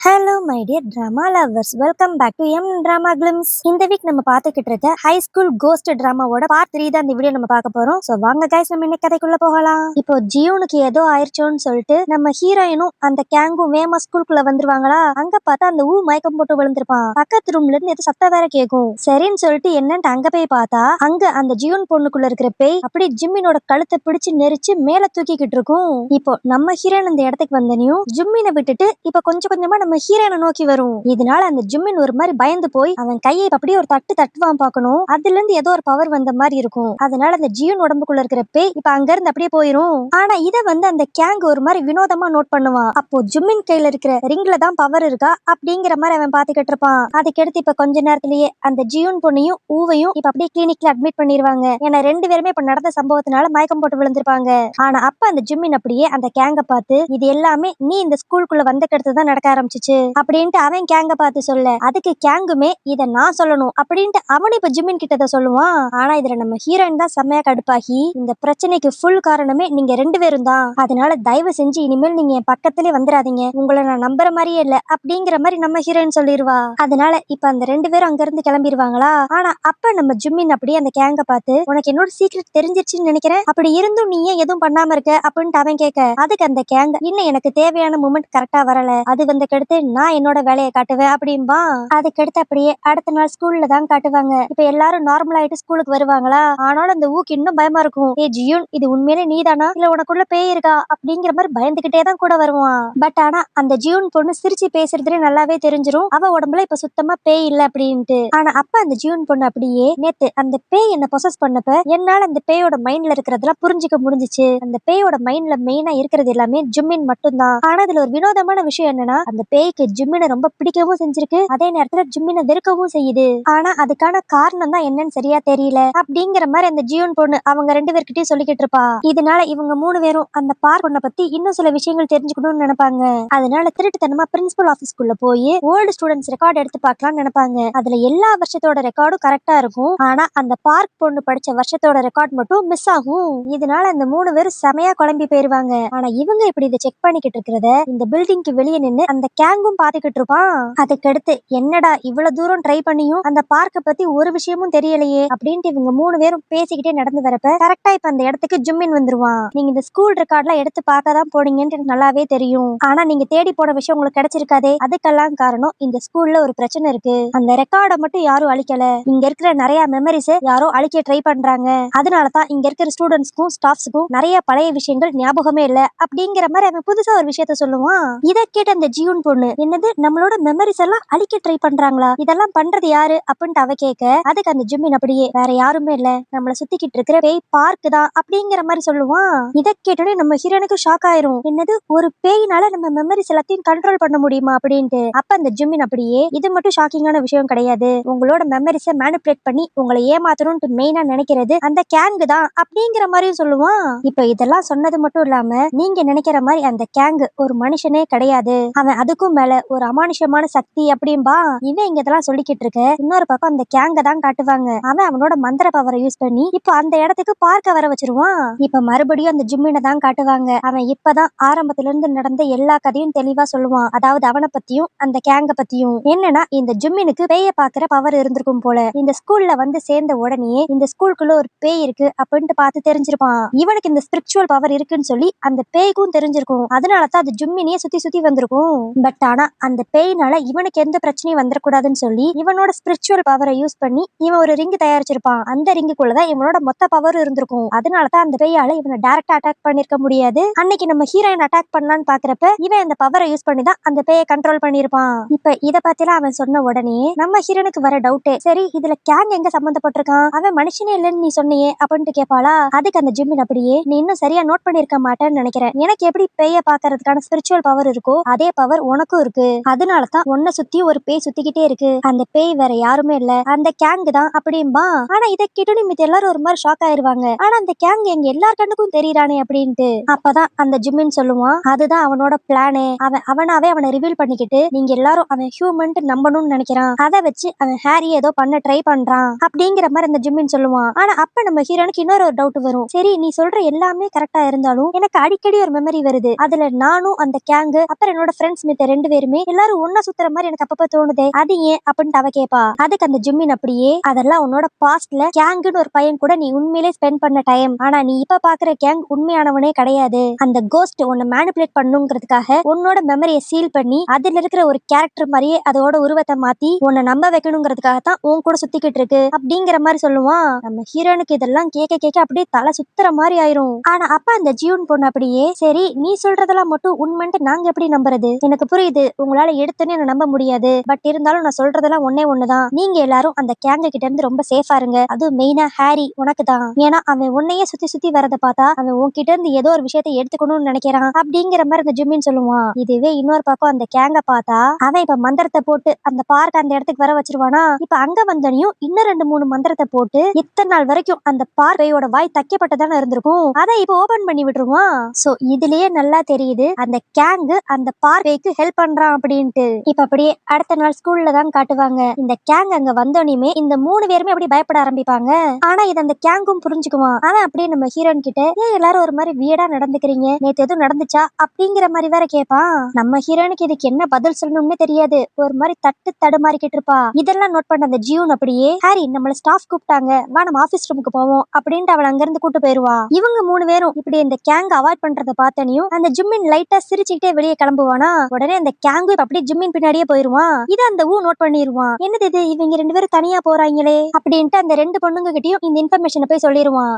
Hello my dear drama lovers, welcome back to M drama glimpse. இந்த week நம்ம பார்த்துக்கிட்டு இருக்க ஹை ஸ்கூல் கோஸ்ட் டிராமாவோட பார்ட் 3 தான் இந்த வீடியோ நம்ம பார்க்க போறோம். சோ வாங்க கைஸ், நம்ம இன்னைக்கு கதைக்குள்ள போகலாம். இப்போ ஜியோனுக்கு ஏதோ ஆயிருச்சோன்னு சொல்லிட்டு நம்ம ஹீரோயினும் அந்த கேங்கும் வேமா ஸ்கூலுக்குள்ள வந்துருவாங்களா. அங்க பார்த்தா அந்த மயக்கம் போட்டு விழுந்திருப்பான். பக்கத்து ரூம்ல இருந்து ஏதோ சத்தம் வேற கேட்கும். சரின்னு சொல்லிட்டு என்னன்ட்டு அங்க போய் பார்த்தா அங்க அந்த ஜியோன் பொண்ணுக்குள்ள இருக்கிற பேய் அப்படியே ஜிம்மினோட கழுத்தை பிடிச்சு நெரிச்சு மேல தூக்கிக்கிட்டு இருக்கும். இப்போ நம்ம ஹீரோயின் அந்த இடத்துக்கு வந்தனையும் ஜிம்மினை விட்டுட்டு இப்ப கொஞ்சம் கொஞ்சமா நம்ம ஹீரோனை நோக்கி வரும். இதனால அந்த ஜிம்மின் ஒரு மாதிரி பயந்து போய் அவன் கையை அப்படியே ஒரு தட்டுவான் பார்க்கணும். அதுல இருந்து ஏதோ ஒரு பவர் வந்த மாதிரி இருக்கும். அதனால அந்த ஜியோன் உடம்புக்குள்ள இருக்கிற பேய் இப்ப அங்க இருந்து அப்படியே போயிரும். ஆனா இத அந்த கேங் ஒரு மாதிரி வினோதமா நோட் பண்ணுவான். அப்போ ஜிம்மின் கையில இருக்கிற ரிங்ல தான் பவர் இருக்கா அப்படிங்கிற மாதிரி அவன் பாத்துக்கிட்டு இருப்பான். அதுக்கடுத்து இப்ப கொஞ்ச நேரத்திலேயே அந்த ஜியோன் பொண்ணையும் ஊவையும் இப்ப அப்படியே கிளினிக்ல அட்மிட் பண்ணிடுவாங்க. ஏன்னா ரெண்டு பேருமே இப்ப நடந்த சம்பவத்தினால மயக்கம் போட்டு விழுந்திருப்பாங்க. ஆனா அப்ப அந்த ஜிம்மின் அப்படியே அந்த கேங்க பார்த்து இது எல்லாமே நீ இந்த ஸ்கூலுக்குள்ள வந்த கடுத்து தான் நடக்க ஆரம்பிச்சு அப்படின்ட்டு அவன் கேங்க பார்த்து சொல்ல, அதுக்கு கேங்குமே இத நான் சொல்லணும் அப்படின்ட்டு அவன் இப்ப ஜிம்மின் கிட்ட சொல்லுவான். ஆனா இதுல நம்ம ஹீரோயின் தான் செம்மையா கடுப்பாகி, இந்த பிரச்சனைக்கு ஃபுல் காரணமே நீங்க ரெண்டு பேரும் தான். அதனால தயவு செஞ்சு இனிமேல் நீங்க என் பக்கத்திலே வந்துடாதீங்க, உங்களை நான் நம்புற மாதிரியே இல்ல அப்படிங்கிற மாதிரி நம்ம ஹீரோயின் சொல்லிடுவா. அதனால இப்ப அந்த ரெண்டு பேரும் அங்க இருந்து கிளம்பிடுவாங்களா. ஆனா அப்ப நம்ம ஜிம்மின் அப்படியே அந்த கேங்க பார்த்து, உனக்கு என்னோட சீக்ரெட் தெரிஞ்சிருச்சுன்னு நினைக்கிறேன், அப்படி இருந்தும் நீ ஏன் எதுவும் பண்ணாம இருக்க அப்படின்ட்டு அவன் கேட்க, அதுக்கு அந்த கேங்க இன்னும் எனக்கு தேவையான மூமெண்ட் கரெக்டா வரல, அது கடுத்து நான் என்னோட வேலையை காட்டுவேன் அப்படின்பா. அதுக்கடுத்து அப்படியே அடுத்த நாள் ஸ்கூல்ல தான் காட்டுவாங்க. இப்ப எல்லாரும் நார்மல் ஆயிட்டு ஸ்கூலுக்கு வருவாங்களா. ஆனாலும் அந்த ஊக்கு இன்னும் பயமா இருக்கும். ஏ ஜியூன், இது உண்மையிலே நீதானா இல்ல உனக்குள்ள பேய் இருக்கா அப்படிங்கிற மாதிரி பயந்துகிட்டே தான் கூட வருவான். பட் ஆனா அந்த ஜியூன் பொண்ணு சிரிச்சு பேசுறதுல நல்லாவே தெரிஞ்சிரும் அவ உடம்புல இப்ப சுத்தமா பேய் இல்ல அப்படின்ட்டு. ஆனா அப்ப அந்த ஜியூன் பொண்ணு அப்படியே, நேத்து அந்த பேய் என்ன பொசஸ் பண்ணப்ப என்னால அந்த பேயோட மைண்ட்ல இருக்கிறதெல்லாம் புரிஞ்சுக்க முடிஞ்சிச்சு. அந்த பேயோட மைண்ட்ல மெயினா இருக்கிறது எல்லாமே ஜிம்மின் மட்டும்தான். ஆனா அதுல ஒரு வினோதமான விஷயம் என்னன்னா, அந்த பேய்க்கு ஜிம்மினை ரொம்ப பிடிக்கவும் செஞ்சிருக்கு, அதே நேரத்துல ஜிம்மினை வெறுக்கவும் செய்யுது. ஆனா அதுக்கான காரணம் தான் என்னன்னு சரியா தெரியல அப்படிங்கிற மாதிரி அந்த ஜியோன் பொண்ணு அவங்க ரெண்டு பேர்கிட்டயும் சொல்லிக்கிட்டு இருப்பா. இதனால இவங்க மூணு பேரும் அந்த பார்க் பொண்ணை பத்தி இன்னும் சில விஷயங்கள் தெரிஞ்சுக்கணும்னு நினைப்பாங்க. அதனால திருட்டுத்தனமா பிரின்சிபல் ஆபீஸ்க்குள்ள போய் ஓல்டு ஸ்டூடெண்ட்ஸ் ரெக்கார்ட் எடுத்து பார்க்கலாம்னு நினைப்பாங்க. அதுல எல்லா வருஷத்தோட ரெக்கார்டும் கரெக்டா இருக்கும். ஆனா அந்த பார்க் பொண்ணு படிச்ச வருஷத்தோட ரெக்கார்ட் மட்டும் மிஸ் ஆகும். இதனால அந்த மூணு பேரும் செமையா குழம்பி போயிருவாங்க. ஆனா இவங்க இப்படி இதை செக் பண்ணிக்கிட்டு இருக்கிறத இந்த பில்டிங்க்கு வெளியே நின்று அந்த கேங்கும் பாத்துக்கிட்டு இருப்பான். அதுக்கடுத்து என்னடா இவ்வளவு தூரம் ட்ரை பண்ணியும் அந்த பார்க்க பத்தி ஒரு விஷயமும் தெரியலையே அப்படின்ட்டு இவங்க மூணு பேரும் பேசிக்கிட்டே நடந்து வரப்ப கரெக்டா இப்ப அந்த இடத்துக்கு ஜிம்மின் வந்துருவான். நீங்க இந்த ஸ்கூல் ரெக்கார்ட்லாம் எடுத்து பார்க்கதான் போனீங்கன்னு எனக்கு நல்லாவே தெரியும். ஆனா நீங்க தேடி போன விஷயம் உங்களுக்கு கிடைச்சிருக்காதே, அதுக்கெல்லாம் காரணம் இந்த ஸ்கூல்ல ஒரு பிரச்சனை இருக்கு. அந்த ரெக்கார்டை மட்டும் யாரும் அழிக்கல, இங்க இருக்கிற நிறைய மெமரிஸ் யாரோ அழிக்க ட்ரை பண்றாங்க. அதனாலதான் இங்க இருக்கிற ஸ்டூடெண்ட்ஸ்க்கும் ஸ்டாஃப்ஸ்க்கும் நிறைய பழைய விஷயங்கள் ஞாபகமே இல்ல அப்படிங்கிற மாதிரி அவன் புதுசா ஒரு விஷயத்த சொல்லுவான். இதை கேட்ட அந்த ஜியூன் பொண்ணு, என்னது நம்மளோட மெமரிஸ் எல்லாம் அழிக்க ட்ரை பண்றாங்களா, இதெல்லாம் பண்றது யாரு அப்படின்ட்டு அவ கேட்க, அதுக்கு அந்த ஜிம்மின் அப்படியே வேற யாருமே இல்ல, நம்மள சுத்திக்கிட்டு இருக்கிற பேய் பார்க் தான் அப்படிங்கிற மாதிரி சொல்லுவான். இதை கேட்டோடனே நம்ம ஹீரோனுக்கு ஷாக் ஆயிரும். என்னது, ஒரு பேயினால நம்ம மெமரிஸ் எல்லாத்தையும் கண்ட்ரோல் பண்ண முடியுமா அப்படின்ட்டு. அப்ப அந்த ஜிம்மின் அப்படியே, இது மட்டும் ஷாக்கிங்கான விஷயம் கிடையாது, உங்களோட மெமரிஸை மேனிபுலேட் பண்ணி உங்களை ஏமாத்தணும்னு மெயினா நினைக்கிறது அந்த கேங் தான் அப்படிங்கிற மாதிரியும் சொல்லுவான். இப்ப இதெல்லாம் சொன்னது மட்டும் இல்லாம நீங்க நினைக்கிற மாதிரி அந்த கேங் ஒரு மனுஷனே கிடையாது, அவன் அதுக்கும் மேல ஒரு அமானுஷமான சக்தி அப்படின்பா. இவன் இங்க இதெல்லாம் சொல்லிக்கிட்டு இருக்க, இன்னொரு பக்கம் அந்த கேங்க தான் காட்டுவாங்க. அவன் அவனோட மந்திர பவரை யூஸ் பண்ணி இப்ப அந்த இடத்துக்கு பார்க்க வர வச்சிருவான். இப்ப மறுபடியும் அந்த ஜிம்மினை தான் காட்டுவாங்க. அவன் இப்பதான் ஆரம்பத்துல இருந்து நடந்த எல்லா கதையும் தெளிவா சொல்லுவான். அதாவது அவனை பத்தியும் அந்த கேங்க பத்தியும். என்னன்னா, இந்த ஜிம்மினுக்கு பேய பாக்குற பவர் இருந்திருக்கும் போல. இந்த ஸ்கூல்ல வந்து சேர்ந்த உடனே இந்த ஸ்கூலுக்குள்ள ஒரு பேய் இருக்கு அப்படின்ட்டு பார்த்து தெரிஞ்சிருப்பான். இவனுக்கு இந்த ஸ்பிரிச்சுவல் பவர் இருக்குன்னு சொல்லி அந்த பேய்க்கும் தெரிஞ்சிருக்கும். அதனாலதான் அது ஜிம்மினியே சுத்தி சுத்தி வந்திருக்கும். பட் ஆனா அந்த பேயினால இவனுக்கு எந்த பிரச்சனையும் வந்துடக்கூடாதுன்னு சொல்லி இவனோட ஸ்பிரிச்சுவல் பவரை யூஸ் பண்ணி இவன் ஒரு ரிங் தயாரிச்சிருப்பான். அந்த ரிங்குக்குள்ளதான் இவனோட மொத்த பவர் இருந்திருக்கும். அதனாலதான் அந்த பேயால இவனை டைரக்டா அட்டாக் பண்ணிருக்க முடியாது. அன்னைக்கு நம்ம ஹீரோயின் அட்டாக் பண்ணலான்னு பாக்குறப்ப இவன் அந்த பவரை யூஸ் பண்ணி தான் அந்த பேயை கண்ட்ரோல் பண்ணிருப்பான். இப்ப இத பத்திலாம் அவன் சொன்ன உடனே நம்ம ஹீரோனுக்கு வர டவுட்டே, சரி இதுல கேங் எங்க சம்பந்தப்பட்டிருக்கான், அவன் மனுஷனே இல்லைன்னு நீ சொன்னியே அப்படின்ட்டு கேட்பாளா. அதுக்கு அந்த ஜிம்மின் அப்படியே, நீ இன்னும் சரியா நோட் பண்ணிருக்க மாட்டேன்னு நினைக்கிறேன், எனக்கு எப்படி பேய பாக்குறதுக்கான ஸ்பிரிச்சுவல் பவர் இருக்கோ அதே பவர் உனக்கும் இருக்கு, அதனாலதான் உன்னை சுத்தி ஒரு பேய் சுத்திக்கிட்டே இருக்கு, அந்த பேய் வேற யாருமே இல்ல அந்த கேங் தான் அப்படின்பா. ஆனா இதை கேட்டு மித்த எல்லாரும் ஒரு மாதிரி ஷாக் ஆயிருவாங்க. ஆனா அந்த கேங் எங்க எல்லார் கண்ணுக்கும் தெரியறானே அப்படின்ட்டு. அப்பதான் அந்த ஜிம்மின் சொல்லுவான், அதுதான் அவனோட பிளானே, அவனாவே அவனை ரிவீல் பண்ணிக்கிட்டு நீங்க எல்லாரும் அவன் ஹியூமன் நம்பணும்னு நினைக்கிறான், அதை வச்சு அவன் ஹாரி ஏதோ பண்ண ட்ரை பண்றான் அப்படிங்கிற மாதிரி அந்த ஜிம்மின் சொல்லுவான். ஆனா அப்ப நம்ம ஹீரோனுக்கு இன்னொரு ஒரு டவுட் வரும். சரி நீ சொல்ற எல்லாமே கரெக்டா இருந்தாலும் எனக்கு அடிக்கடி ஒரு மெமரி வருது, அதுல நானும் அந்த கேங் அப்புறம் என்னோட ஃப்ரெண்ட்ஸ் மித்த ரெண்டு பேருமே எல்லாரும் ஒன்னா சுத்துற மாதிரி எனக்கு அப்பப்ப தோணுதே, அது ஏன் அப்படின்ட்டு அவ கேப்பா. அதுக்கு அந்த ஜிம்மின் அப்படியே, அதெல்லாம் உன்னோட பாஸ்ட்ல கேங்குன்னு ஒரு பையன் கூட நீ உண்மையிலே ஸ்பெண்ட் பண்ண டைம். ஆனா நீ இப்ப பாக்குற கேங் உண்மையானவனே கிடையாது. அந்த கோஸ்ட் உன்னை மேனிபுலேட் பண்ணுங்கிறதுக்காக உன்னோட மெமரியை சீல் பண்ணி அதுல இருக்கிற ஒரு கேரக்டர் மாதிரியே அதோட உருவத்தை மாத்தி உன்னை நம்ப வைக்கணுங்கிறதுக்காக தான் உன் கூட சுத்திக்கிட்டு இருக்கு அப்படிங்கிற மாதிரி சொல்லுவான். நம்ம ஹீரோனுக்கு இதெல்லாம் கேட்க கேட்க அப்படியே தலை சுத்துற மாதிரி ஆயிரும். ஆனா அப்ப அந்த ஜியூன் பொண்ணு அப்படியே, சரி நீ சொல்றதெல்லாம் மட்டும் உண்மைன்ட்டு நாங்க எப்படி நம்புறது? எனக்கு புரியுது உங்களால எடுத்துன்னு என்ன நம்ப முடியாது, பட் இருந்தாலும் நான் சொல்றதெல்லாம் ஒன்னே ஒண்ணுதான். நீங்க எல்லாரும் அந்த கேங்க கிட்ட இருந்து ரொம்ப சேஃபா இருங்க. அதுவும் மெயினா ஹாரி உனக்கு தான். ஏன்னா அவன் உன்னையே சுத்தி சுத்தி வரத பார்த்தா அவன் உன்கிட்ட இருந்து ஏதோ ஒரு விஷயத்தை எடுத்துக்கணும்னு நினைக்கிறான் அப்படிங்கிற மாதிரி அந்த ஜிம்மின் சொல்லுவான். இதுவே இன்னொரு பக்கம் அந்த கேங்க பார்த்தா அவன் இப்ப மந்திரத்தை போட்டு அந்த பார்க் அந்த இடத்துக்கு வர வச்சிருவானா. இப்ப அங்க வந்தனையும் இன்னும் 2-3 மந்திரத்தை போட்டு இத்தனை நாள் வரைக்கும் அந்த பார்வையோட வாய் தைக்கப்பட்டதானே இருந்திருக்கும், அதை இப்ப ஓபன் பண்ணி விட்டுருவான். சோ இதுலயே நல்லா தெரியுது அந்த கேங்கு அந்த பார்வைக்கு ஹெல்ப் பண்றான் அப்படின்ட்டு. இப்ப அப்படியே அடுத்த நாள் ஸ்கூல்ல தான் காட்டுவாங்க. இந்த கேங் அங்க வந்தோனையுமே இந்த 3 பேருமே அப்படி பயப்பட ஆரம்பிப்பாங்க. ஆனா இது அந்த கேங்கும் புரிஞ்சுக்குவான். அவன் அப்படியே நம்ம ஹீரோன் கிட்ட, ஏன் எல்லாரும் ஒரு மாதிரி வியடா நடந்துக்கிறீங்க, நேத்து எதுவும் நடந்துச்சா அப்படிங்கிற மாதிரி வேற கேட்பான். நம்ம ஹீரோனுக்கு இதுக்கு என்ன பதில் சொல்லணும்னு தெரியாது, ஒரு மாதிரி தட்டு தடுமாறிக்கிட்டு இருப்பா. இதெல்லாம் நோட் பண்ண அந்த ஜியூன் அப்படியே, ஹாரி நம்மள ஸ்டாஃப் கூப்பிட்டாங்க, வா நம்ம ஆபீஸ் ரூமுக்கு போவோம் அப்படின்ட்டு அவளை அங்க இருந்து கூட்டு போயிருவா. இவங்க 3 பேரும் இப்படி இந்த கேங் அவாய்ட் பண்றத பார்த்தனையும் அந்த ஜிம்மின் லைட்டா சிரிச்சுக்கிட்டே வெளியே கிளம்புவானா. உடனே அந்த கேங்கு அப்படியே ஜிம்மின் பின்னாடியே போயிருவான். இதை அந்த நோட் பண்ணிடுவான். என்னது இது இவங்க 2 பேரும் தனியா போறாங்களே அப்படின்ட்டு அந்த 2 பொண்ணுங்க கிட்டயும் இந்த இன்ஃபர்மேஷனை போய் சொல்லிடுவான்.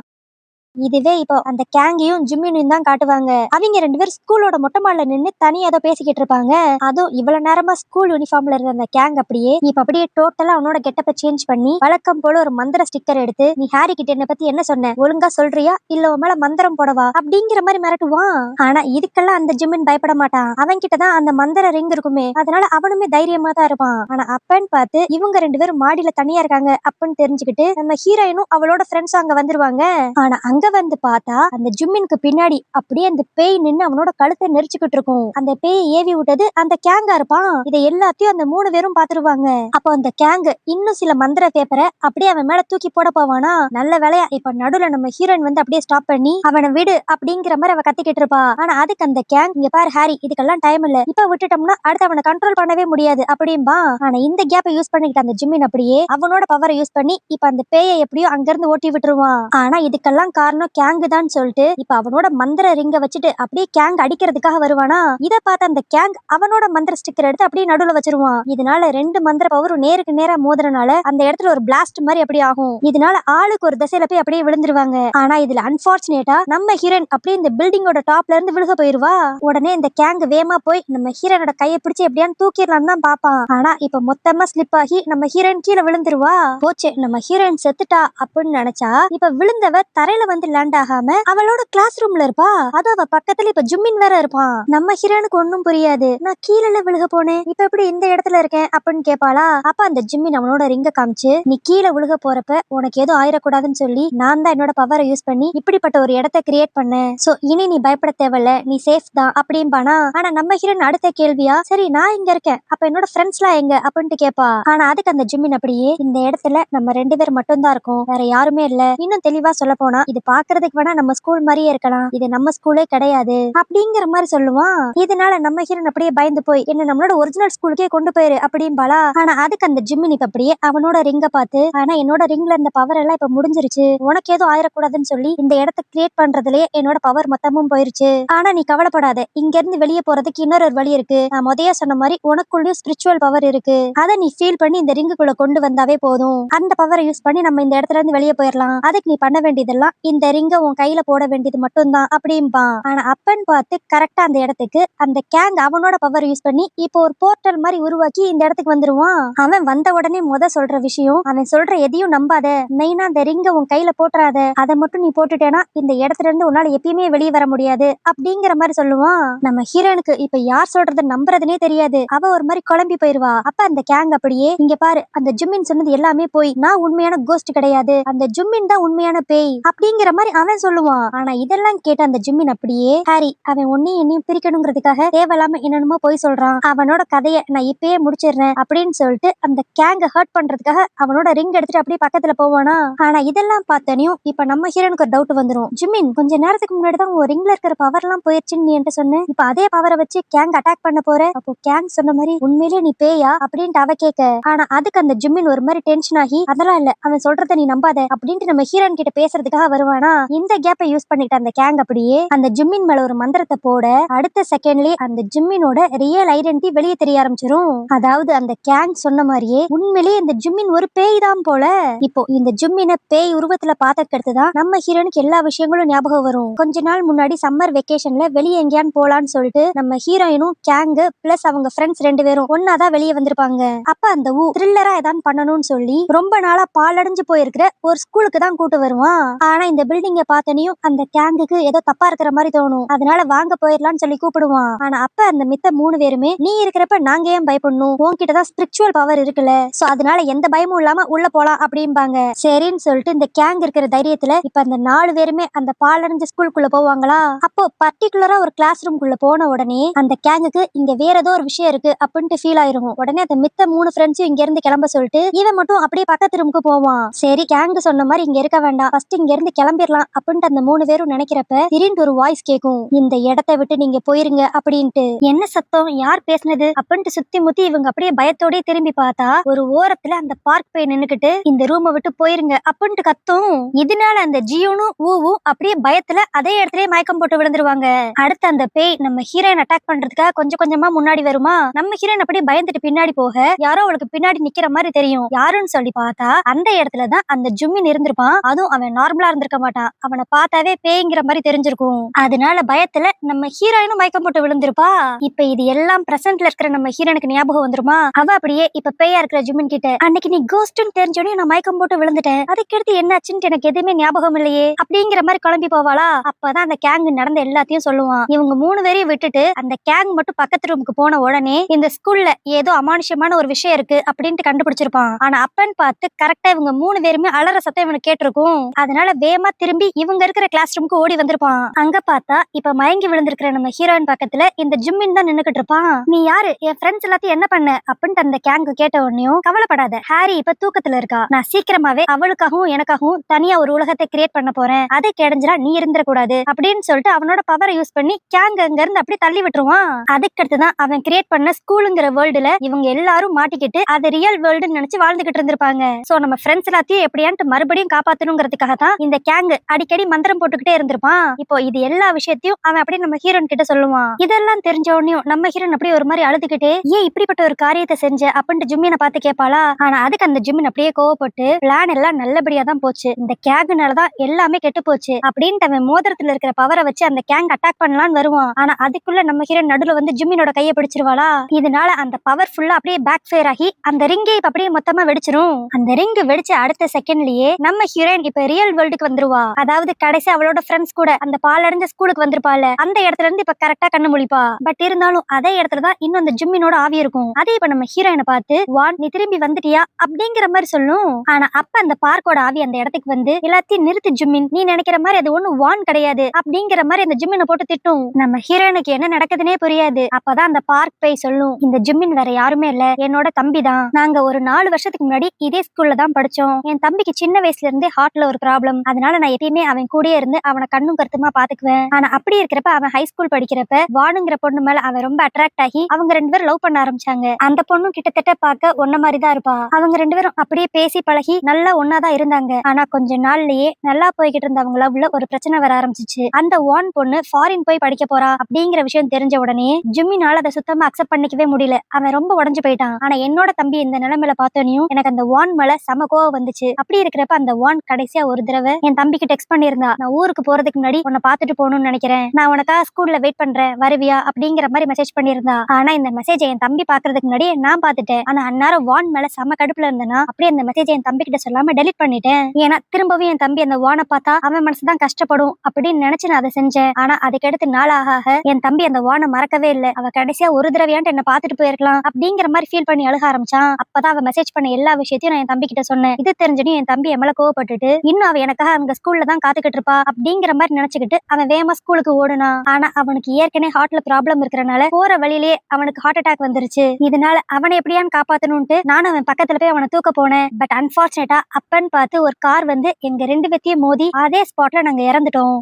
இதுவே இப்போ அந்த கேங்கையும் ஜிம்மினையும் தான் காட்டுவாங்க. அவங்க 2 பேரும் ஸ்கூலோட மொட்டை மாடில நின்று தனியா ஏதோ பேசிக்கிட்டு இருப்பாங்க. அதுவும் இவ்வளவு நேரமா ஸ்கூல் யூனிஃபார்ம்ல இருந்த அந்த கேங் அப்படியே இப்ப அப்படியே டோட்டலா அவனோட கெட்டப்ப சேஞ்ச் பண்ணி வழக்கம் போல ஒரு மந்திர ஸ்டிக்கர் எடுத்து, நீ ஹாரி கிட்ட என்ன பத்தி என்ன சொன்ன, ஒழுங்கா சொல்றியா இல்ல உன் மேல மந்திரம் போடவா அப்படிங்கிற மாதிரி மிரட்டுவான். ஆனா இதுக்கெல்லாம் அந்த ஜிம்மின் பயப்பட மாட்டான். அவன் கிட்டதான் அந்த மந்திர ரிங் இருக்குமே, அதனால அவனுமே தைரியமா தான் இருப்பான். ஆனா அப்பன்னு பார்த்து இவங்க 2 பேரும் மாடியில தனியா இருக்காங்க அப்படின்னு தெரிஞ்சுக்கிட்டு நம்ம ஹீரோயினும் அவளோட ஃப்ரெண்ட்ஸும் அங்க வந்துருவாங்க. ஆனா அங்க வந்து பார்த்தா அந்த ஜிம்மினுக்கு பின்னாடி அப்படியே அந்த பேய் நின்னு அவனோட கழுத்தை நெரிச்சுக்கிட்டு இருக்கும். அந்த பேயை ஏவி விட்டது அந்த கேங்கா இருப்பான். இதை எல்லாத்தையும் அந்த 3 பேரும் பாத்துருவாங்க. அப்போ அந்த கேங் இன்னும் சில மந்திர பேப்பரை அப்படியே அவன் மேல தூக்கி போட போவானா. நல்ல வேலையா இப்ப நடுவுல நம்ம ஹீரோயின் வந்து அப்படியே ஸ்டாப் பண்ணி அவனை விடு அப்படிங்கிற மாதிரி அவ கத்திக்கிட்டு இருப்பா. ஆனா அதுக்கு அந்த கேங், இங்க பாரு ஹாரி இதுக்கெல்லாம் டைம் இல்ல, இப்ப விட்டுட்டோம்னா அடுத்து அவனை கண்ட்ரோல் பண்ணவே முடியாது அப்படின்பா. ஆனா இந்த கேப்பை யூஸ் பண்ணிக்கிட்ட அந்த ஜிம்மின் அப்படியே அவனோட பவரை யூஸ் பண்ணி இப்ப அந்த பேயை எப்படியோ அங்க இருந்து ஓட்டி விட்டுருவான். ஆனா இதுக்கெல்லாம் காரணம் கேங்கு தான் சொல்லிட்டு இப்ப அவனோட மந்திர ரிங்க வச்சுட்டு அப்படியே கேங் அடிக்கிறதுக்காக வருவானா. இத பார்த்த அந்த கேங் அவனோட மந்திர ஸ்டிக்கர் எடுத்து அப்படியே நடுவுல வச்சிருவான். இதனால 2 மந்திர பவரும் நேருக்கு நேரா மோதுறனால அந்த இடத்துல ஒரு பிளாஸ்ட் மாதிரி அப்படி ஆகும். இதனால ஆளுக்கு ஒரு திசையில போய் அப்படியே விழுந்துருவாங்க. ஆனா இதுல அன்பார்ச்சுனேட்டா நம்ம ஹீரோயின் அப்படியே இந்த பில்டிங்கோட டாப்ல இருந்து விழுக போயிருவா. உடனே இந்த கேங் வேமா போய் நம்ம ஹீரோனோட கையை பிடிச்சி எப்படியான்னு தூக்கிடலாம் தான் பாப்பான். ஆனா இப்ப மொத்தமா ஸ்லிப் ஆகி நம்ம ஹீரோயின் கீழே விழுந்துருவா. போச்சு நம்ம ஹீரோயின் செத்துட்டா அப்படின்னு நினைச்சா இப்ப விழுந்தவ தரையில வந்து லேண்ட் ஆகாம அவளோட கிளாஸ் ரூம்ல இருப்பா. அது அவ பக்கத்துல இப்ப ஜிம்மின் வேற இருப்பான். நம்ம ஹீரோனுக்கு ஒன்னும் புரியாது, நான் கீழே விழுக போனேன் இப்ப எப்படி இந்த இடத்துல இருக்கேன் அப்படின்னு கேட்பாளா. அப்ப அந்த ஜிம்மின் அவனோட ரிங்க காமிச்சு, நீ கீழே விழுக போறப்ப உனக்கு எதுவும் ஆயிடக்கூடாதுன்னு சொல்லி நான் தான் என்னோட பவரை யூஸ் பண்ணி இப்படிப்பட்ட ஒரு இடத்தை கிரியேட் பண்ணேன். சோ இனி நீ பயப்பட தேவையில்ல, நீ சேஃப் தான் அப்படின்பானா. ஆனா நம்ம ஹீரோன் அடுத்த கேள்வியா, சரி நான் இங்க இருக்கேன் அப்ப என்னோட ஃப்ரெண்ட்ஸ்லாம் எங்க அப்படின்ட்டு கேட்பா. ஆனா அதுக்கு அந்த ஜிம்மின் அப்படியே, இந்த இடத்துல நம்ம 2 பேர் மட்டும் தான் இருக்கோம், வேற யாருமே இல்ல. இன்னும் தெளிவா சொல்ல போனா இது பாக்குறதுக்கு வேணா நம்ம ஸ்கூல் மாதிரியே இருக்கலாம், இது நம்ம ஸ்கூலே கிடையாது அப்படிங்கிற மாதிரி சொல்லுவான். இதனால நம்ம ஹீரோன் அப்படியே பயந்து போய் என்ன நம்மளோட ஒரிஜினல் ஸ்கூலுக்கே கொண்டு போயிரு அப்படின்பாளா. ஆனா அதுக்கு அந்த ஜிம்மினுக்கு அப்படியே அவனோட ரிங்க பார்த்து, ஆனா என்னோட ரிங்ல இருந்த பவர் எல்லாம் இப்ப முடிஞ்சிருச்சு, உனக்கு ஏதோ ஆயிடக்கூடாதுன்னு சொல்லி இந்த இடத்தை கிரியேட் பண்றதுலயே என்னோட பவர் மொத்தமும் போயிருச்சு. ஆனா நீ கவலைப்படாத, இங்க இருந்து வெளியே போறதுக்கு இன்னொரு வழி இருக்கு. நான் முதல்ல சொன்ன மாதிரி உனக்குள்ளயும் ஸ்பிரிச்சுவல் பவர் இருக்கு, அதை நீ ஃபீல் பண்ணி இந்த ரிங்குக்குள்ள கொண்டு வந்தாவே போதும். அந்த பவரை யூஸ் பண்ணி நம்ம இந்த இடத்துல இருந்து வெளியே போயிடலாம். அதுக்கு நீ பண்ண வேண்டியதெல்லாம் இந்த ரிங்க உன் கையில போட வேண்டியது மட்டும்தான் அப்படிம்பான். ஆனா அப்பன்னு பார்த்து கரெக்டா அந்த இடத்துக்கு அந்த கேங் அவனோட பவர் யூஸ் பண்ணி இப்போ ஒரு போர்ட்டல் மாதிரி உருவாக்கி இந்த இடத்துக்கு வந்துருவான். அவன் வந்த உடனே சொல்ற விஷயம், அவன் சொல்ற எதையும் நம்பாத, மெயினா அந்த ரிங்க உன் கையில போட்டுறாத, அதை மட்டும் நீ போட்டுட்டேனா இந்த இடத்துல இருந்து உன்னால எப்பயுமே வெளியே வர முடியாது அப்படிங்கிற மாதிரி சொல்லுவான். நம்ம ஹீரோனுக்கு இப்ப யார் சொல்றத நம்புறதுனே தெரியாது, அவ ஒரு மாதிரி குழம்பி போயிருவா. அப்ப அந்த கேங் அப்படியே, இங்க பாரு அந்த ஜிம்மின் சொன்னது எல்லாமே போய், நான் உண்மையான கோஸ்ட் கிடையாது, அந்த ஜிம்மின் தான் உண்மையான பேய் அப்படிங்கிற மாதிரி அவன் சொல்லுவான். ஆனா இதெல்லாம் கேட்ட அந்த ஜிம்மின் அப்படியே ஹாரி அவன் ஒன்னையும் என்னையும் பிரிக்கணுங்கிறதுக்காக தேவையில்லாம என்னென்னமோ போய் சொல்றான், அவனோட கதையை நான் இப்பயே முடிச்சிடுறேன் அப்படின்னு சொல்லிட்டு அந்த கேங்க ஹர்ட் பண்றதுக்காக அவனோட ரிங் எடுத்துட்டு அப்படியே பக்கத்துல போவானா. ஆனா இதெல்லாம் பார்த்தனையும் இப்ப நம்ம ஹீரோனுக்கு ஒரு டவுட் வந்துரும். ஜிம்மின் கொஞ்ச நேரத்துக்கு முன்னாடி தான் உன் ரிங்ல இருக்கிற பவர் எல்லாம் போயிருச்சுன்னு நீ என்கிட்ட சொன்ன, இப்ப அதே பவரை வச்சு கேங் அட்டாக் பண்ண போற, அப்போ கேங் சொன்ன மாதிரி உண்மையிலேயே நீ பேயா அப்படின்ட்டு அவ கேட்க. ஆனா அதுக்கு அந்த ஜிம்மின் ஒரு மாதிரி டென்ஷன் ஆகி அதெல்லாம் இல்ல அவன் சொல்றத நீ நம்பாத அப்படின்ட்டு நம்ம ஹீரோன் கிட்ட பேசுறதுக்காக வருவானா. இந்த கேப்பை யூஸ் பண்ணிட்டு அந்த கேங் அப்படியே அந்த ஜிம்மின் மேல ஒரு மந்திரத்தை போட அடுத்த செகண்ட்லயே அந்த ஜிம்மினோட ரியல் ஐடென்டிட்டி வெளியே தெரிய ஆரம்பிச்சிரும். அதாவது அந்த கேங் சொன்ன மாதிரியே உண்மையிலேயே இந்த ஜிம்மின் ஒரு பேய் தான் போல. இப்போ இந்த ஜிம்மினை பேய் உருவத்துல பார்த்ததுக்கு அடுத்துதான் நம்ம ஹீரோனுக்கு எல்லா விஷயங்களும் ஞாபகம் வரும். கொஞ்ச நாள் முன்னாடி சம்மர் வெக்கேஷன்ல வெளியே எங்கேயான்னு போலான்னு சொல்லிட்டு நம்ம ஹீரோயினும் கேங் பிளஸ் அவங்க ஃப்ரெண்ட்ஸ் 2 பேரும் ஒன்னாதான் வெளியே வந்திருப்பாங்க. அப்ப அந்த த்ரில்லரா ஏதாவது பண்ணணும்னு சொல்லி ரொம்ப நாளா பாலடைஞ்சு போயிருக்கிற ஒரு ஸ்கூலுக்கு தான் கூட்டு வருவான். ஆனா இந்த பில்டிங்க பார்த்தனையும் அந்த கேங்குக்கு ஏதோ தப்பா இருக்கிற மாதிரி தோணும். அதனால வாங்க போயிடலாம்னு சொல்லி கூப்பிடுவான். ஆனா அப்ப அந்த மித்த 3 பேருமே நீ இருக்கிறப்ப நாங்க ஏன் பயப்படணும், உன்கிட்டதான் ஸ்பிரிச்சுவல் பவர் இருக்குல்ல, சோ அதனால எந்த பயமும் இல்லாம உள்ள போலாம் அப்படிம்பாங்க. சரின்னு சொல்லிட்டு இந்த கேங் இருக்கிற தைரியத்துல இப்ப அந்த 4 பேருமே அந்த பாலடைஞ்ச ஸ்கூலுக்குள்ள போவாங்களா. அப்போ பர்டிகுலரா ஒரு கிளாஸ் ரூம்குள்ள போன உடனே அந்த கேங்குக்கு இங்க வேற ஏதோ ஒரு விஷயம் இருக்கு அப்படின்ட்டு ஃபீல் ஆயிரும். உடனே அந்த மித்த 3 ஃப்ரெண்ட்ஸும் இங்க இருந்து கிளம்ப சொல்லிட்டு இவன் மட்டும் அப்படியே பக்கத்து ரூமுக்கு போவான். சரி கேங் சொன்ன மாதிரி இங்க இருக்க வேண்டாம், ஃபர்ஸ்ட் இங்க இருந்து கிளம்பிடலாம் அப்படின்ட்டு அந்த 3 பேரும் நினைக்கிறப்ப திடீர்னு ஒரு வாய்ஸ் கேட்கும், இந்த இடத்தை விட்டு நீங்க போயிருங்க அப்படின்ட்டு. என்ன சத்தம், யார் பேசுனது அப்படின்ட்டு சுத்தி முத்தி இவங்க அப்படியே பயத்தோட திரும்பி பார்த்தா ஒரு ஓரத்துல அந்த பார்க் போய் நின்னுக்கிட்டு இந்த ரூமை விட்டு போயிருங்க அப்படின்ட்டு கத்தும். இதனால அந்த ஜியோனும் ஊவும் அப்படியே பயத்துல அதே இடத்துல மயக்கம் போட்டு விழுந்துருவாங்க. அடுத்து அந்த பேய் நம்ம ஹீரோயின் அட்டாக் பண்றதுக்காக கொஞ்சம் கொஞ்சமா முன்னாடி வருமா. நம்ம ஹீரோயின் அப்படியே பயந்துட்டு பின்னாடி போக யாரோ அவளுக்கு பின்னாடி நிக்கிற மாதிரி தெரியும். யாருன்னு சொல்லி பார்த்தா அந்த இடத்துலதான் அந்த ஜிம்மின் இருந்திருப்பான். அதுவும் அவன் நார்மலா இருந்திருக்க மாட்டான், அவனை பார்த்தாவே பேய்ங்கிற மாதிரி தெரிஞ்சிருக்கும். அதனால பயத்துல நம்ம ஹீரோயினும் மயக்கம் போட்டு விழுந்திருப்பா. இப்ப இது எல்லாம் பிரசன்ட்ல இருக்கிற நம்ம ஹீரோனுக்கு ஞாபகம் வந்துருமா. அவ அப்படியே இப்ப பேயா இருக்கிற ஜிம்மின் கிட்ட அன்னைக்கு நீ கோஸ்ட்னு தெரிஞ்சோடனே நான் மயக்கம் போட்டு விழுந்துட்டேன், அதுக்கடுத்து என்னாச்சுன்னு எனக்கு எதுவுமே ஞாபகம் இல்லையே அப்படிங்கிற மாதிரி குழம்பி போவாளா. அப்பதான் அந்த கேங் நடந்த எல்லாத்தையும் சொல்லுவான். இவங்க 3 பேரையும் விட்டுட்டு அந்த கேங் மட்டும் பக்கத்து ரூமுக்கு போன உடனே இந்த ஸ்கூல்ல ஏதோ அமானுஷமான ஒரு விஷயம் இருக்கு அப்படின்ட்டு கண்டுபிடிச்சிருப்பான். ஆனா அப்பன்னு பார்த்து கரெக்டா இவங்க 3 பேருமே அலற சத்தம் இவனுக்கு கேட்டிருக்கும். அதனால வேகமா திரும்பி இவங்க இருக்கிற கிளாஸ் ரூமுக்கு ஓடி வந்திருப்பான். அங்க பார்த்தா இப்ப மயங்கி விழுந்திருக்கிற நம்ம ஹீரோயின் பக்கத்துல இந்த ஜிம்மின் தான் நின்னுகிட்டு இருப்பான். நீ யாரு, என் ஃப்ரெண்ட்ஸ் எல்லாத்தையும் என்ன பண்ண அப்படின்ட்டு அந்த கேங் கேட்ட உடனேயும் கவலைப்படாத, ஹாரி இப்ப தூக்கத்துல இருக்கா, நான் சீக்கிரமாவே அவளுக்காகவும் எனக்காகவும் தனியா ஒரு உலகத்தை கிரியேட் பண்ண போறேன், அதை கிடைஞ்சா நீ இருந்துட கூடாது அப்படின்னு சொல்லிட்டு அவனோட பவரை யூஸ் பண்ணி கேங் அங்க இருந்து அப்படியே தள்ளி விட்டுருவான். அதுக்கடுத்துதான் அவன் கிரியேட் பண்ண ஸ்கூலுங்கிற வேர்ல்டுல இவங்க எல்லாரும் மாட்டிக்கிட்டு அது ரியல் வேர்ல்டுன்னு நினைச்சு வாழ்ந்துகிட்டு இருந்திருப்பாங்க. சோ நம்ம ஃப்ரெண்ட்ஸ் எல்லாத்தையும் எப்படியான்ட்டு மறுபடியும் காப்பாத்தணுங்கிறதுக்காக தான் இந்த கேங் அடிக்கடி மந்திரம் போட்டுக்கிட்டே இருந்திருப்பான். இப்போ இது எல்லா விஷயத்தையும் அவன் அப்படியே நம்ம ஹீரோன் கிட்ட சொல்லுவான். இதெல்லாம் தெரிஞ்ச உடனே நம்ம ஹீரோன் அப்படியே ஒரு மாதிரி அழுதுகிட்டே ஏன் இப்படிப்பட்ட ஒரு காரியத்தை செஞ்ச அப்படின்ட்டு ஜிம்மினை பார்த்து கேட்பாளா. ஆனா அதுக்கு அந்த ஜிம்மின் அப்படியே கோவப்பட்டு பிளான் எல்லாம் நல்லபடியா தான் போச்சு, இந்த கேங்குனாலதான் எல்லாமே கெட்டு போச்சு அப்படின்ட்டு அவன் மோதிரத்துல இருக்கிற பவரை வச்சு அந்த கேங் அட்டாக் பண்ணலான்னு வருவான். ஆனா அதுக்குள்ள நம்ம ஹீரோன் நடுல வந்து ஜிம்மினோட கையை பிடிச்சிருவாளா. இதனால அந்த பவர் ஃபுல்லா அப்படியே பேக் ஃபயர் ஆகி அந்த ரிங்கே இப்ப அப்படியே மொத்தமா வெடிச்சிரும். அந்த ரிங் வெடிச்ச அடுத்த செகண்ட்லயே நம்ம ஹீரோயின் இப்ப ரியல் வேர்ல்டுக்கு வந்துருவா. அதாவது கடைசி அவளோட ஃப்ரெண்ட்ஸ் கூட அந்த பாலடைஞ்ச ஸ்கூலுக்கு வந்திருப்பாள், அந்த இடத்துல இருந்து இப்ப கரெக்டா கண்ணு முழிப்பா. பட் இருந்தாலும் அதே இடத்துலதான் இன்னும் அந்த ஜிம்மினோட ஆவி இருக்கும். அதே இப்ப நம்ம ஹீரோயினை பார்த்து வான் நீ திரும்பி வந்துட்டியா அப்படிங்கிற மாதிரி சொல்லும். ஆனா அப்ப அந்த பார்க்கோட ஆவி அந்த இடத்துக்கு வந்து எல்லாத்தையும் நிறுத்து ஜிம்மின், நீ நினைக்கிற மாதிரி அது ஒண்ணும் வான் கிடையாது அப்படிங்கிற மாதிரி அந்த ஜிம்மினை போட்டு திட்டும். நம்ம ஹீரோயினுக்கு என்ன நடக்குதுன்னே புரியாது. அப்பதான் அந்த பார்க் போய் சொல்லும், இந்த ஜிம்மின் வேற யாருமே இல்ல, என்னோட தம்பி தான், நாங்க ஒரு 4 வருஷத்துக்கு முன்னாடி இதே ஸ்கூல்ல தான் படிச்சோம், என் தம்பிக்கு சின்ன வயசுல இருந்தே ஹார்ட்ல ஒரு ப்ராப்ளம், அதனால நான் எப்பயுமே அவன் கூடயே இருந்து அவனை கண்ணும் கருத்துமா பாத்துக்குவேன். ஆனா அப்படி இருக்கிறப்ப அவன் ஹை ஸ்கூல் படிக்கிறப்ப வானுங்கிற பொண்ணு மேல அவன் ரொம்ப அட்ராக்ட் ஆகி அவங்க 2 பேரும் லவ் பண்ண ஆரம்பிச்சாங்க. அந்த பொண்ணும் கிட்டத்தட்ட பார்க்க ஒன்ன மாதிரி தான் இருப்பா. அவங்க 2 பேரும் அப்படியே பேசி பழகி நல்லா ஒன்னாதான் இருந்தாங்க. ஆனா கொஞ்ச நாள்லயே நல்லா போய்கிட்டு இருந்த அவங்க லவ்ல ஒரு பிரச்சனை வர ஆரம்பிச்சிச்சு. அந்த வான் பொண்ணு ஃபாரின் போய் படிக்க போறா அப்படிங்கிற விஷயம் தெரிஞ்ச உடனே ஜிம்மினால அதை சுத்தமா அக்செப்ட் பண்ணிக்கவே முடியல. அவன் ரொம்ப உடஞ்சு போயிட்டான். ஆனா என்னோட தம்பி இந்த நிலைமையில பார்த்தோனையும் எனக்கு அந்த வான் மேல செம கோவம் வந்துச்சு. அப்படி இருக்கிறப்ப அந்த வான் கடைசியா ஒரு தடவை என் தம்பிக்கு டெக்ஸ்ட் பண்ணியிருந்தா, நான் ஊருக்கு போறதுக்கு முன்னாடி உன்னை பார்த்துட்டு போகணும்னு நினைக்கிறேன், நான் உனக்காக ஸ்கூல்ல வெயிட் பண்றேன், வருவியா அப்படிங்கிற மாதிரி மெசேஜ் பண்ணியிருந்தா. ஆனா இந்த மெசேஜ் என் தம்பி பாக்குறதுக்கு முன்னாடி நான் பார்த்துட்டேன். ஆனா அந்நேரம் வான் மேல செம கடுப்புல இருந்தேன்னா அப்படியே அந்த மெசேஜ் என் தம்பி கிட்ட சொல்லாம டெலிட் பண்ணிட்டேன். ஏன்னா திரும்பவும் என் தம்பி அந்த வானை பார்த்தா அவன் மனசுதான் கஷ்டப்படும் அப்படின்னு நினைச்சு நான் அதை செஞ்சேன். ஆனா அதுக்கடுத்து நாள் ஆக என் தம்பி அந்த வானை மறக்கவே இல்லை. அவ கடைசியா ஒரு தடவையான்ட்டு என்ன பார்த்துட்டு போயிருக்கலாம் அப்படிங்கிற மாதிரி ஃபீல் பண்ணி அழுக ஆரம்பிச்சான். அப்பதான் அவ மெசேஜ் பண்ண எல்லா விஷயத்தையும் நான் என் தம்பி கிட்ட சொன்னேன். இது தெரிஞ்சனே என் தம்பி என் மேல கோவப்பட்டுட்டு இன்னும் அவ எனக்காக அங்க ஸ்கூல்ல தான் காத்துக்கிட்டு இருப்பா அப்படிங்கிற மாதிரி நினைச்சுக்கிட்டு அவன் வேகமா ஸ்கூலுக்கு ஓடுனான். ஆனா அவனுக்கு ஏற்கனவே ஹார்ட்ல ப்ராப்ளம் இருக்கறனால போற வழியிலே அவனுக்கு ஹார்ட் அட்டாக் வந்துருச்சு. இதனால அவனை எப்படியான்னு காப்பாத்தணும்ட்டு நானும் அவன் பக்கத்துல போய் அவனை தூக்க போனேன். பட் அன்பார்ச்சுனேட்டா அப்பன்னு பார்த்து ஒரு கார் வந்து எங்க 2 பேத்தையும் மோதி அதே ஸ்பாட்ல நாங்க இறந்துட்டோம்.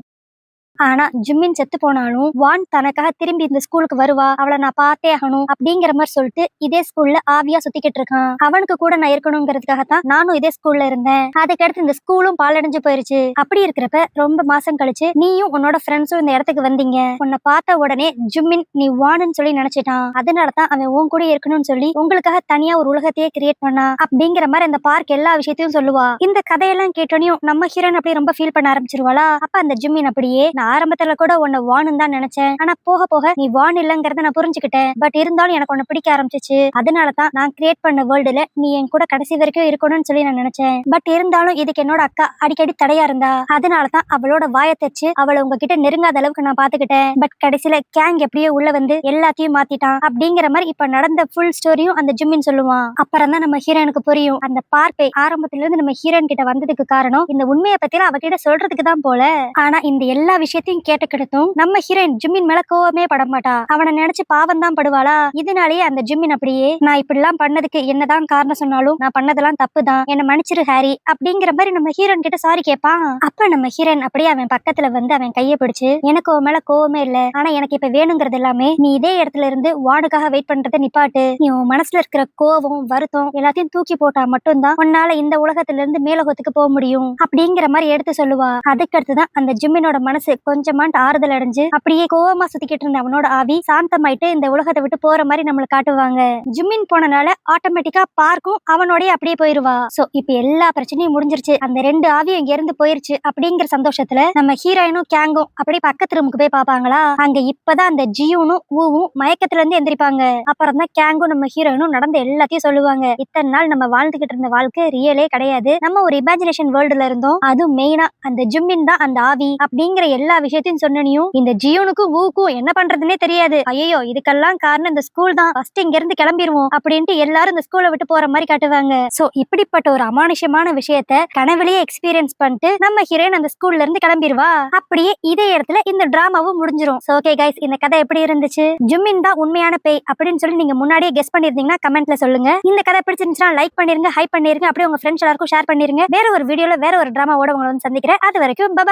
ஆனா ஜிம்மின் செத்து போனாலும் வான் தனக்காக திரும்பி இந்த ஸ்கூலுக்கு வருவா, அவளை நான் பார்த்தே ஆகணும் அப்படிங்கிற மாதிரி சொல்லிட்டு இதே ஸ்கூல்ல ஆவியா சுத்திக்கிட்டு இருக்கான். அவனுக்கு கூட நான் இருக்கணுங்கிறதுக்காக தான் நானும் இதே ஸ்கூல்ல இருந்தேன். அதுக்கடுத்து இந்த ஸ்கூலும் பாலடைஞ்சு போயிருச்சு. அப்படி இருக்கிறப்ப ரொம்ப மாசம் கழிச்சு நீயும் உன்னோட ஃப்ரெண்ட்ஸும் இந்த இடத்துக்கு வந்தீங்க. உன்னை பார்த்த உடனே ஜிம்மின் நீ வான்னு சொல்லி நினைச்சிட்டான். அதனாலதான் அவன் உன் கூட இருக்கணும்னு சொல்லி உங்களுக்காக தனியா ஒரு உலகத்தையே கிரியேட் பண்ணா அப்படிங்கிற மாதிரி அந்த பார்க் எல்லா விஷயத்தையும் சொல்லுவா. இந்த கதையெல்லாம் கேட்டோனையும் நம்ம ஹீரோன் அப்படி ரொம்ப ஃபீல் பண்ண ஆரம்பிச்சிருவாளா. அப்ப அந்த ஜிம்மின் அப்படியே ஆரம்பத்துல கூட உன்னை வான்னு தான் நினைச்சேன், ஆனா போக போக நீ வான் இல்லங்கிறத நான் புரிஞ்சுக்கிட்டேன். பட் இருந்தாலும் எனக்கு உன்னை பிடிக்க ஆரம்பிச்சிச்சு. அதனாலதான் நான் கிரியேட் பண்ண வேர்ல்டுல நீ என் கூட கடைசி வரைக்கும் இருக்கணும்னு சொல்லி நான் நினைச்சேன். பட் இருந்தாலும் இதுக்கு என்னோட அக்கா அடிக்கடி தடையா இருந்தா. அதனாலதான் அவளோட வாயை தச்சு அவளை உங்ககிட்ட நெருங்காத அளவுக்கு நான் பாத்துக்கிட்டேன். பட் கடைசியில கேங் எப்படியோ உள்ள வந்து எல்லாத்தையும் மாத்திட்டான் அப்படிங்கிற மாதிரி இப்ப நடந்த ஃபுல் ஸ்டோரியும் அந்த ஜிம்மின் சொல்லுவான். அப்புறம் தான் நம்ம ஹீரோனுக்கு புரியும் அந்த பார்ப்பை ஆரம்பத்துல இருந்து நம்ம ஹீரோன் கிட்ட வந்ததுக்கு காரணம் இந்த உண்மையை பத்தி அவகிட்ட சொல்றதுக்கு தான் போல. ஆனா இந்த எல்லா விஷயத்தையும் கேட்ட கிடைத்தும் நம்ம ஹீரோயின் ஜிம்மின் மேல கோவமே பட மாட்டா. அவனை நினைச்சு பாவம் தான் படுவாளா. இதனாலேயே அந்த ஜிம்மின் அப்படியே நான் இப்படி எல்லாம் பண்ணதுக்கு என்னதான் காரணம் சொன்னாலும் நான் பண்ணதெல்லாம் தப்பு தான், என்ன மன்னிச்சிரு ஹாரி அப்படிங்கிற மாதிரி நம்ம ஹீரோயின் கிட்ட சாரி கேட்பான். அப்ப நம்ம ஹீரோயின் அப்படியே அவன் பக்கத்துல வந்து அவன் கையை பிடிச்சு எனக்கு உன் மேல கோவமே இல்ல, ஆனா எனக்கு இப்ப வேணுங்கிறது எல்லாமே நீ இதே இடத்துல இருந்து வானுக்காக வெயிட் பண்றதை நிப்பாட்டு. நீ உன் மனசுல இருக்கிற கோவம் வருத்தம் எல்லாத்தையும் தூக்கி போட்டா மட்டும்தான் உன்னால இந்த உலகத்துல இருந்து மேலோகத்துக்கு போக முடியும் அப்படிங்கிற மாதிரி எடுத்து சொல்லுவா. அதுக்கு அடுத்துதான் அந்த ஜிம்மினோட மனசு கொஞ்சமா ஆறுதல் அடைஞ்சு அப்படியே கோவமா சுத்திக்கிட்டு இருந்த அவனோட ஆவி சாந்தமாயிட்டு இந்த உலகத்தை விட்டு போற மாதிரி நம்மளுக்கு காட்டுவாங்க. ஜிம்மின் போனனால ஆட்டோமேட்டிக்கா பார்க்கும் அவனோடய அப்படியே போயிருவா. சோ இப்ப எல்லா பிரச்சனையும் முடிஞ்சிருச்சு, அந்த 2 ஆவியும் இங்க இருந்து போயிருச்சு அப்படிங்கிற சந்தோஷத்துல நம்ம ஹீரோயினும் கேங்கும் அப்படியே பக்கத்து ரூமுக்கு போய் பாப்பாங்களா. அங்க இப்பதான் அந்த ஜியூனும் ஊவும் மயக்கத்துல இருந்து எந்திரிப்பாங்க. அப்புறம் தான் கேங்கும் நம்ம ஹீரோயினும் நடந்த எல்லாத்தையும் சொல்லுவாங்க. இத்தனை நாள் நம்ம வாழ்ந்துகிட்டு இருந்த வாழ்க்கை ரியலே கிடையாது, நம்ம ஒரு இமேஜினேஷன் வேர்ல்டுல இருந்தோம், அதுவும் மெயினா அந்த ஜிம்மின் தான் அந்த ஆவி அப்படிங்கிற எல்லா விஷயத்தையும் சொன்னியும் இந்த ஜியோனுக்கும் ஊக்கும் என்ன பண்றதுன்னே தெரியாது. ஐயோ இதுக்கெல்லாம் காரணம் இந்த ஸ்கூல் தான், ஃபர்ஸ்ட் இங்க இருந்து கிளம்பிடுவோம் அப்படின்ட்டு எல்லாரும் இந்த ஸ்கூலை விட்டு போற மாதிரி காட்டுவாங்க. சோ இப்படிப்பட்ட ஒரு அமானுஷமான விஷயத்த கனவுலயே எக்ஸ்பீரியன்ஸ் பண்ணிட்டு நம்ம ஹீரோயின் அந்த ஸ்கூல்ல இருந்து கிளம்பிடுவா. அப்படியே இதே இடத்துல இந்த டிராமாவும் முடிஞ்சிரும். சோ ஓகே கைஸ், இந்த கதை எப்படி இருந்துச்சு? ஜிம்மின் தான் உண்மையான பேய் அப்படின்னு சொல்லி நீங்க முன்னாடியே கெஸ் பண்ணிருந்தீங்கன்னா கமெண்ட்ல சொல்லுங்க. இந்த கதை பிடிச்சிருந்துச்சுன்னா லைக் பண்ணிருங்க, ஹைப் பண்ணிருங்க, அப்படியே உங்க ஃப்ரெண்ட்ஸ் எல்லாருக்கும் ஷேர் பண்ணிருங்க. வேற ஒரு வீடியோல வேற ஒரு டிராமாவோட உங்களை வந்து சந்திக்கிறேன். அது வரைக்கும் பை.